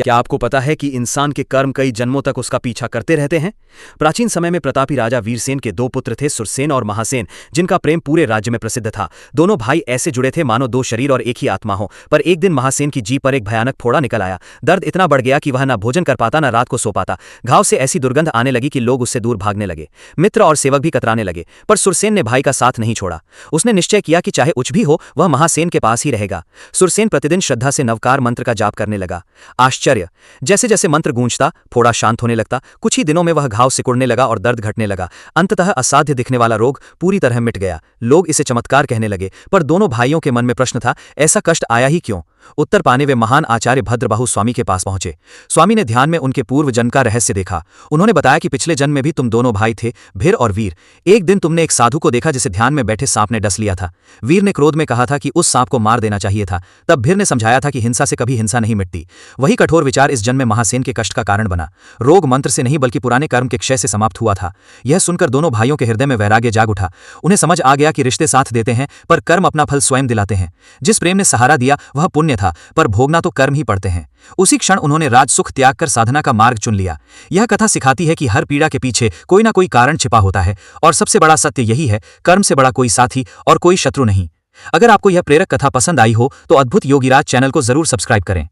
क्या आपको पता है कि इंसान के कर्म कई जन्मों तक उसका पीछा करते रहते हैं? प्राचीन समय में प्रतापी राजा वीरसेन के दो पुत्र थे, सुरसेन और महासेन, जिनका प्रेम पूरे राज्य में प्रसिद्ध था। दोनों भाई ऐसे जुड़े थे मानो दो शरीर और एक ही आत्मा हो। पर एक दिन महासेन की जीभ पर एक भयानक फोड़ा निकल आया। दर्द इतना बढ़ गया कि वह न भोजन कर पाता, न रात को सो पाता। घाव से ऐसी दुर्गंध आने लगी कि लोग उससे दूर भागने लगे। मित्र और सेवक भी कतराने लगे, पर सुरसेन ने भाई का साथ नहीं छोड़ा। उसने निश्चय किया कि चाहे कुछ भी हो, वह महासेन के पास ही रहेगा। सुरसेन प्रतिदिन श्रद्धा से नवकार मंत्र का जाप करने लगा। आश्चर्य! जैसे जैसे मंत्र गूंजता, फोड़ा शांत होने लगता। कुछ ही दिनों में वह घाव सिकुड़ने लगा और दर्द घटने लगा। अंततः असाध्य दिखने वाला रोग पूरी तरह मिट गया। लोग इसे चमत्कार कहने लगे, पर दोनों भाइयों के मन में प्रश्न था, ऐसा कष्ट आया ही क्यों? उत्तर पाने वे महान आचार्य भद्रबाहु स्वामी के पास पहुंचे। स्वामी ने ध्यान में उनके पूर्व जन्म का रहस्य देखा। उन्होंने बताया कि पिछले जन्म में भी तुम दोनों भाई थे, भीर और वीर। एक दिन तुमने एक साधु को देखा जिसे ध्यान में बैठे सांप ने डस लिया था। वीर ने क्रोध में कहा था कि उस सांप को मार देना चाहिए था। तब भीर ने समझाया था कि हिंसा से कभी हिंसा नहीं मिटती। वही कठोर विचार इस जन्म में महासेन के कष्ट का कारण बना। रोग मंत्र से नहीं बल्कि पुराने कर्म के क्षय से समाप्त हुआ था। यह सुनकर दोनों भाइयों के हृदय में वैराग्य जाग उठा। उन्हें समझ आ गया कि रिश्ते साथ देते हैं, पर कर्म अपना फल स्वयं दिलाते हैं। जिस प्रेम ने सहारा दिया वह पुण्य था, पर भोगना तो कर्म ही पड़ते हैं। उसी क्षण उन्होंने राज सुख त्याग कर साधना का मार्ग चुन लिया। यह कथा सिखाती है कि हर पीड़ा के पीछे कोई ना कोई कारण छिपा होता है, और सबसे बड़ा सत्य यही है, कर्म से बड़ा कोई साथी और कोई शत्रु नहीं। अगर आपको यह प्रेरक कथा पसंद आई हो तो अद्भुत योगीराज चैनल को जरूर सब्सक्राइब करें।